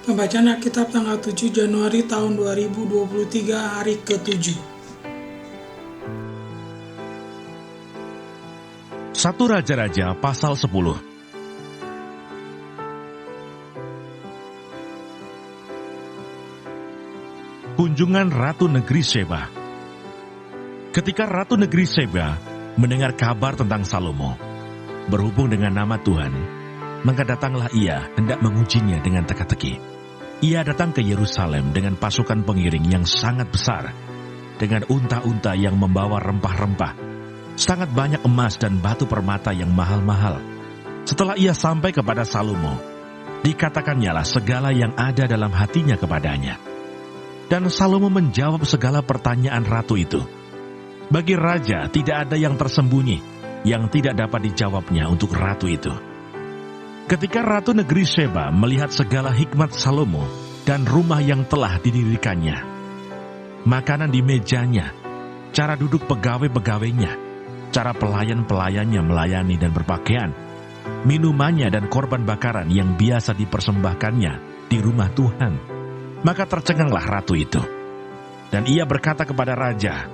Pembacaan Alkitab tanggal 7 Januari tahun 2023 hari ke-7. 1 Raja-Raja pasal 10. Kunjungan Ratu Negeri Sheba. Ketika Ratu Negeri Sheba mendengar kabar tentang Salomo, berhubung dengan nama Tuhan, maka datanglah ia hendak mengujinya dengan teka-teki. Ia datang ke Yerusalem dengan pasukan pengiring yang sangat besar, dengan unta-unta yang membawa rempah-rempah, sangat banyak emas dan batu permata yang mahal-mahal. Setelah ia sampai kepada Salomo, dikatakannya segala yang ada dalam hatinya kepadanya. Dan Salomo menjawab segala pertanyaan ratu itu. Bagi raja tidak ada yang tersembunyi, yang tidak dapat dijawabnya untuk ratu itu. Ketika Ratu Negeri Sheba melihat segala hikmat Salomo dan rumah yang telah didirikannya, makanan di mejanya, cara duduk pegawai-pegawainya, cara pelayan-pelayannya melayani dan berpakaian, minumannya dan korban bakaran yang biasa dipersembahkannya di rumah Tuhan, maka tercenganglah ratu itu. Dan ia berkata kepada raja,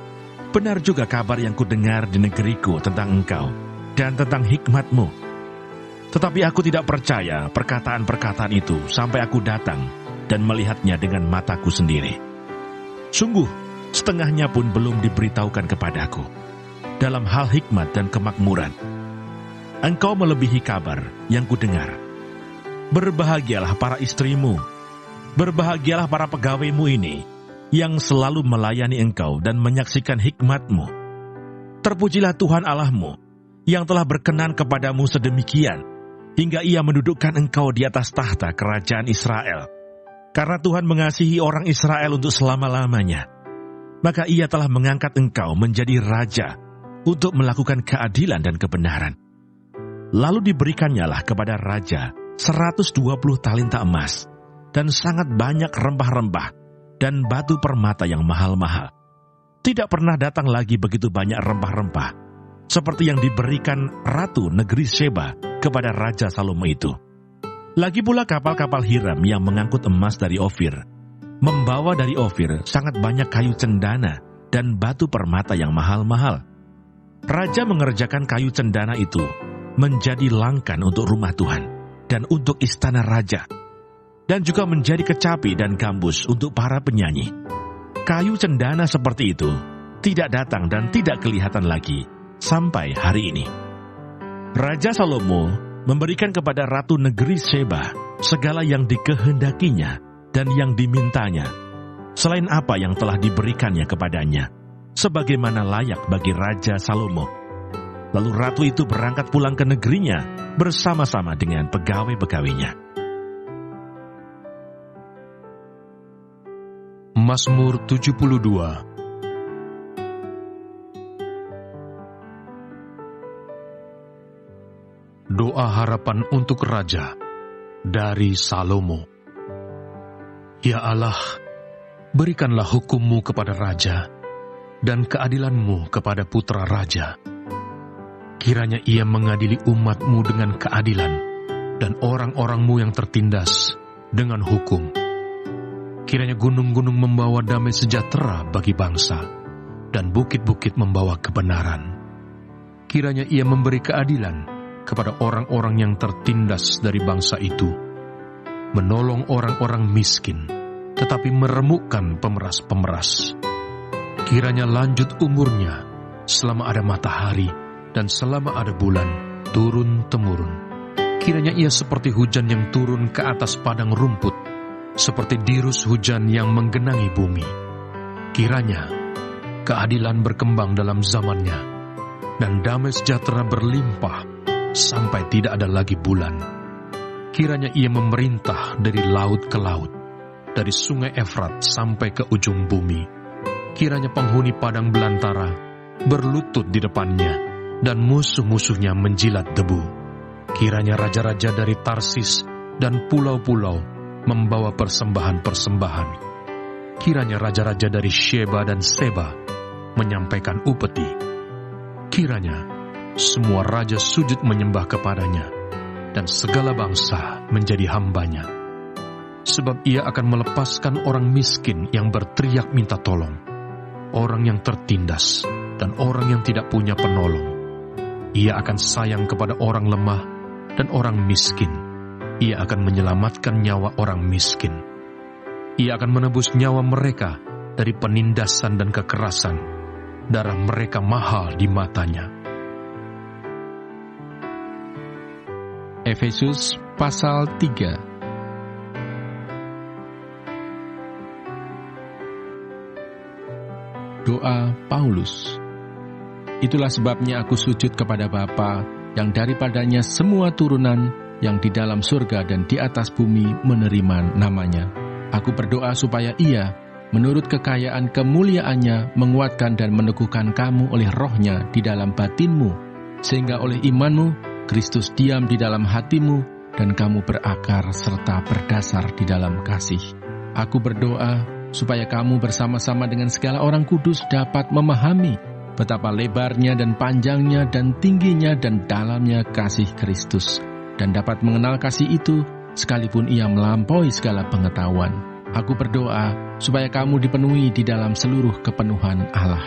"Benar juga kabar yang kudengar di negeriku tentang engkau dan tentang hikmatmu. Tetapi aku tidak percaya perkataan-perkataan itu sampai aku datang dan melihatnya dengan mataku sendiri. Sungguh, setengahnya pun belum diberitahukan kepadaku. Dalam hal hikmat dan kemakmuran, engkau melebihi kabar yang kudengar. Berbahagialah para istrimu, berbahagialah para pegawaimu ini, yang selalu melayani engkau dan menyaksikan hikmatmu. Terpujilah Tuhan Allahmu, yang telah berkenan kepadamu sedemikian, hingga ia mendudukkan engkau di atas tahta kerajaan Israel. Karena Tuhan mengasihi orang Israel untuk selama-lamanya, maka ia telah mengangkat engkau menjadi raja untuk melakukan keadilan dan kebenaran." Lalu diberikannya kepada raja 120 talenta emas, dan sangat banyak rempah-rempah dan batu permata yang mahal-mahal. Tidak pernah datang lagi begitu banyak rempah-rempah seperti yang diberikan Ratu Negeri Sheba kepada Raja Salomo itu. Lagi pula kapal-kapal Hiram yang mengangkut emas dari Ofir, membawa dari Ofir sangat banyak kayu cendana dan batu permata yang mahal-mahal. Raja mengerjakan kayu cendana itu menjadi langkan untuk rumah Tuhan dan untuk istana raja, dan juga menjadi kecapi dan gambus untuk para penyanyi. Kayu cendana seperti itu tidak datang dan tidak kelihatan lagi sampai hari ini. Raja Salomo memberikan kepada Ratu Negeri Sheba segala yang dikehendakinya dan yang dimintanya, selain apa yang telah diberikannya kepadanya, sebagaimana layak bagi Raja Salomo. Lalu ratu itu berangkat pulang ke negerinya bersama-sama dengan pegawai-pegawainya. Mazmur 72. Doa harapan untuk raja dari Salomo. Ya Allah, berikanlah hukum-Mu kepada raja dan keadilan-Mu kepada putra raja. Kiranya ia mengadili umat-Mu dengan keadilan dan orang-orang-Mu yang tertindas dengan hukum. Kiranya gunung-gunung membawa damai sejahtera bagi bangsa, dan bukit-bukit membawa kebenaran. Kiranya ia memberi keadilan kepada orang-orang yang tertindas dari bangsa itu, menolong orang-orang miskin, tetapi meremukkan pemeras-pemeras. Kiranya lanjut umurnya selama ada matahari dan selama ada bulan turun-temurun. Kiranya ia seperti hujan yang turun ke atas padang rumput, seperti dirus hujan yang menggenangi bumi. Kiranya keadilan berkembang dalam zamannya, dan damai sejahtera berlimpah sampai tidak ada lagi bulan. Kiranya ia memerintah dari laut ke laut, dari sungai Efrat sampai ke ujung bumi. Kiranya penghuni padang belantara berlutut di depannya, dan musuh-musuhnya menjilat debu. Kiranya raja-raja dari Tarsis dan pulau-pulau membawa persembahan-persembahan. Kiranya raja-raja dari Sheba dan Seba menyampaikan upeti. Kiranya semua raja sujud menyembah kepadanya, dan segala bangsa menjadi hambanya. sebab Ia akan melepaskan orang miskin yang berteriak minta tolong, orang yang tertindas, dan orang yang tidak punya penolong. Ia akan sayang kepada orang lemah dan orang miskin. Ia akan menyelamatkan nyawa orang miskin. Ia akan menebus nyawa mereka dari penindasan dan kekerasan. Darah mereka mahal di matanya. Efesus pasal 3. Doa Paulus. Itulah sebabnya aku sujud kepada Bapa, yang daripadanya semua turunan yang di dalam surga dan di atas bumi menerima namanya. Aku berdoa supaya Ia, menurut kekayaan kemuliaannya, menguatkan dan meneguhkan kamu oleh rohnya di dalam batinmu, sehingga oleh imanmu, Kristus diam di dalam hatimu, dan kamu berakar serta berdasar di dalam kasih. Aku berdoa supaya kamu bersama-sama dengan segala orang kudus dapat memahami betapa lebarnya dan panjangnya dan tingginya dan dalamnya kasih Kristus, dan dapat mengenal kasih itu sekalipun ia melampaui segala pengetahuan. Aku berdoa supaya kamu dipenuhi di dalam seluruh kepenuhan Allah.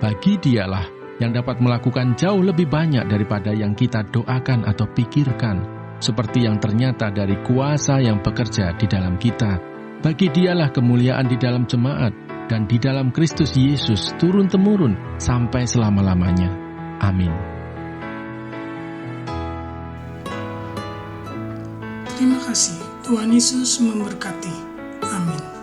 Bagi Dialah yang dapat melakukan jauh lebih banyak daripada yang kita doakan atau pikirkan, seperti yang ternyata dari kuasa yang bekerja di dalam kita. Bagi Dialah kemuliaan di dalam jemaat dan di dalam Kristus Yesus turun-temurun sampai selama-lamanya. Amin. Terima kasih. Tuhan Yesus memberkati. Amin.